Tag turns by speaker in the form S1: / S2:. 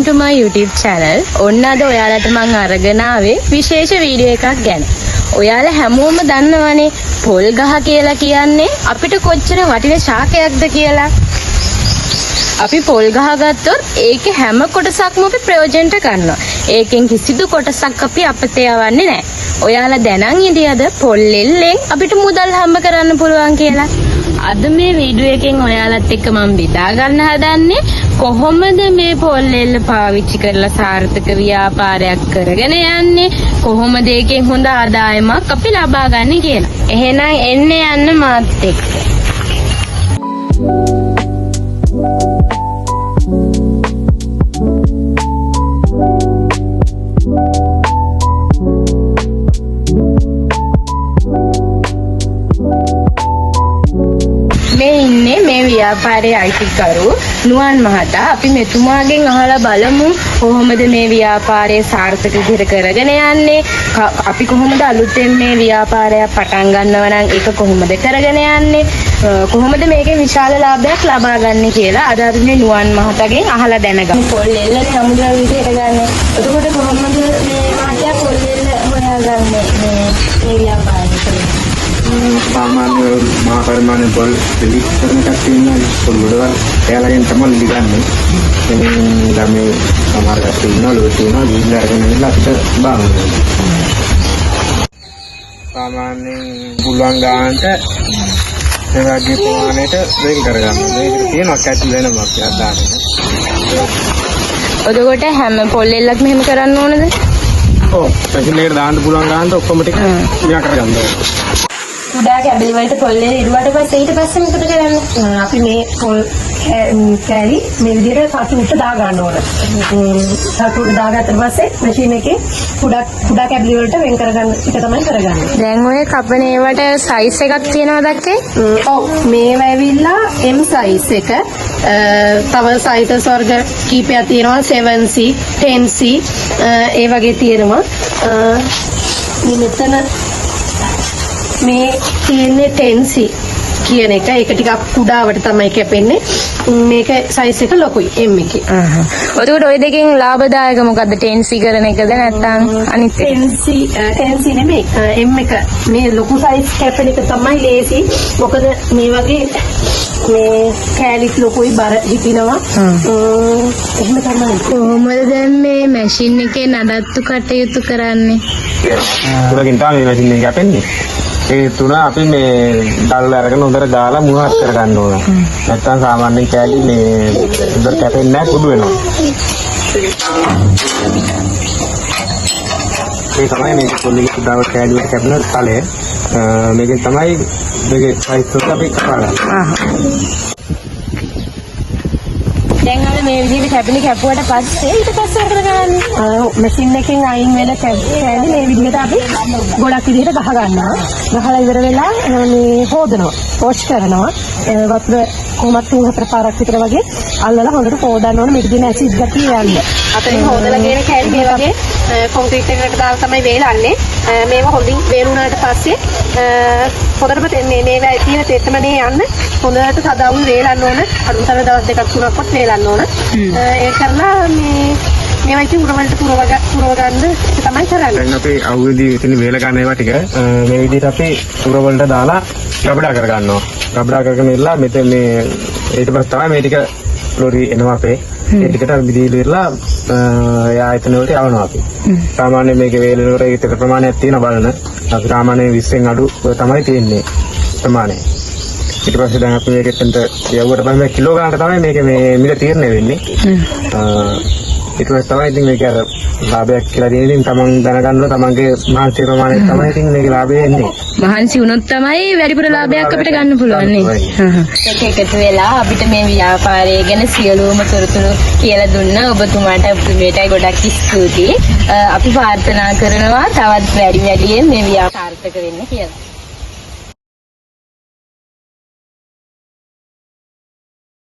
S1: to my YouTube channel. ඔන්න අද ඔයාලට මම අරගෙන ආවේ විශේෂ වීඩියෝ එකක් ගැන. ඔයාලා හැමෝම දන්නවනේ පොල් ගහ කියලා කියන්නේ අපිට කොච්චර වටින ශාකයක්ද කියලා. අපි පොල් ගහ ගත්තොත් ඒකේ හැම කොටසක්ම අපි ප්‍රයෝජනට ගන්නවා. ඒකෙන් කිසිදු කොටසක් අපි අපතේ යවන්නේ නැහැ. ඔයාලා දැනන් ඉඳියද පොල් එල්ලෙන් අපිට මුදල් හම්බ කරන්න පුළුවන් කියලා. අද මේ වීඩියෝ එකෙන් ඔයාලත් එක්ක මම බෙදා ගන්න හදන්නේ කොහොමද මේ පොල් එල්ල පාවිච්චි කරලා සාර්ථක ව්‍යාපාරයක් කරගෙන යන්නේ, කොහොමද ඒකෙන් හොඳ ආදායමක් අපි ලබා ගන්න කියලා. එහෙනම් එන්න යන්න මාත් එක්ක. මේ ව්‍යාපාරයේ අයිතිකරු නුවන් මහතා. අපි මෙතුමාගෙන් අහලා බලමු කොහොමද මේ ව්‍යාපාරය සාර්ථක විදිහට කරගෙන යන්නේ, අපි කොහොමද අලුතෙන් මේ ව්‍යාපාරය පටන් ගන්නව නම් ඒක කොහොමද කරගෙන යන්නේ, කොහොමද මේකේ විශාල ලාභයක් ලබා ගන්න කියලා අද අපි මේ නුවන් මහතාගෙන් අහලා දැනගමු. පොල් එල්ල සමුද්‍ර විදිහට ගන්න. එතකොට කොහොමද මේ මහතා පොල් එල්ල හොයාගන්නේ මේ ව්‍යාපාරය?
S2: सामान्य महापरिमाण पल करने का पल एलाइन तमल दिगाने दामे हमारे का सिग्नल होतीना जिला के बांग सामान्य बुलंगान के सेवागी पवाने तो वेग करेगा वेग कैसी लेना बाकी आता है
S1: ඔදකොට හැම පොල් එල්ලක් මෙහෙම කරන්න ඕනද?
S2: ඔව් පැසිලේට දාන්න පුළුවන් ගානට ඔක්කොම ටික මෙයා කරගන්න ඕනේ.
S1: කුඩා කැබලි වලට පොල් එල්ල ඉරුවට පස්සේ ඊට පස්සේ මොකද කරන්නේ?
S3: අපි මේ පොල් කෑලි මේ විදිහට සතුට දා ගන්න ඕන. සතුට දාගත්ත පස්සේ මැෂින් එකේ කුඩා කැබලි වලට වෙන් කරගන්න එක තමයි කරගන්නේ.
S1: දැන් ඔය කපන ඒවට සයිස් එකක් තියෙනවද දැක්කේ?
S3: ඔව් මේවා ඇවිල්ලා M සයිස් එක. තව සයිස් වර්ග කීපයක් තියෙනවා 7C 10C ඒ වගේ තියෙනවා. මෙතන මේ තියෙන්නේ 10C කියන එක. ඒක ටිකක් කුඩාවට තමයි කැපෙන්නේ. මේක සයිස් එක ලොකුයි M එකේ.
S1: ඔතකොට ওই දෙකෙන් ලාභදායක මොකද්ද? 10C කරන එකද නැත්නම් අනිත් එක?
S3: 10C නෙමෙයි M එක. මේ ලොකු සයිස් කැපෙන එක තමයි ලේසි. මොකද මේ වගේ මේ කැලිත් ලොකුයි බර හිටිනවා. එහෙම තමයි.
S1: කොහොමද දැන් මේ මැෂින් එකේ නඩත්තු කටයුතු කරන්නේ?
S2: පුරකින් තමයි මැෂින් එක කැපෙන්නේ. ඒ තුන අපි මේ දල් අරගෙන හොඳට දාලා මුවහත් කරගන්න ඕන. නැත්නම් සාමාන්‍ය කෑලි මේ හොඳට කැපෙන්නේ නැහැ, කුඩු වෙනවා. ඒ තමයි මේක පොල්ලේ කුඩාවට කෑලි වලට කැපෙන තලය. මේකෙන් තමයි මේකේ සයිස් එක අපි කපාගන්නේ.
S1: දැන් අර මේ විදිහට කැපිලි කැපුවට පස්සේ ඊට පස්සේ මොකද කරන්නේ?
S3: මැෂින් එකෙන් අයින් වෙන කෑලි මේ විදිහට අපි ගොඩක් විදිහට ගහ ගන්නවා. ගහලා ඉවර වෙලා මේ හොදනවා. වොෂ් කරනවා. වතුර කොහොමද 3-4 පාරක් විතර වගේ අල්ලලා හොඳට හොදන්න ඕනේ. මේක දින ඇසිඩ් ගතිය යන්න.
S4: අතරින් හොදලා කියන කෑලි මේ වගේ කොන්ක්‍රීට් එකකට දාලා තමයි වේලන්නේ. මේවා හොඳින් වේලුණාට පස්සේ හොඳටම මේවා තියෙන තෙතමනේ යන්න හොඳට සදාවුන් වේලන්න ඕන. අඩුතරම දවස් 2-3ක්වත් වේලන්න ඕන. ඒ කරලා මේවා ඉතින් උරවලට පුරව ගන්න තමයි කරන්නේ.
S2: දැන් අපි අවුවේදී ඉතින් වේල ගන්න ඒවා ටික මේ විදිහට අපි උරවලට දාලා රබඩා කර ගන්නවා. රබඩා කරගෙන ඉල්ලා මෙතන මේ ඊට පස්සේ තමයි මේ ටික ලොරි එනවා අපේ. ඒ ටිකට විදිහට ඉල්ලා ආයතන වලට යවනවා අපි. සාමාන්‍ය මේකේ වේල වල ඒකට ප්‍රමාණයක් තියෙනවා බලන්න. අපි සාමාන්‍ය 20න් අඩු තමයි තියෙන්නේ ප්‍රමාණය. ඊට පස්සේ දැන් අපි මේකෙත් යවුවට පස්සේ මේ කිලෝ ගන්නට තමයි මේක මේ මිල තීරණය වෙන්නේ. ඊට පස්සේ තමයි ඉතින් මේක අර ලාභයක් කියලා දෙන ඉතින් තමන් දැනගන්නවා තමන්ගේ මහන්සිය ප්‍රමාණය තමයි ඉතින් මේකේ ලාභය එන්නේ.
S1: මහන්සි වුණොත් තමයි වැඩිපුර ලාභයක් අපිට ගන්න පුළුවන් නේ. ඒක එකතු වෙලා අපිට මේ ව්‍යාපාරය ගැන සියලුම තොරතුරු කියලා දුන්න ඔබතුමාට මේටයි ගොඩක් ස්තුතියි. අපි ප්‍රාර්ථනා කරනවා තවත් වැඩියෙන් මේ ව්‍යාපාර සාර්ථක වෙන්න කියලා.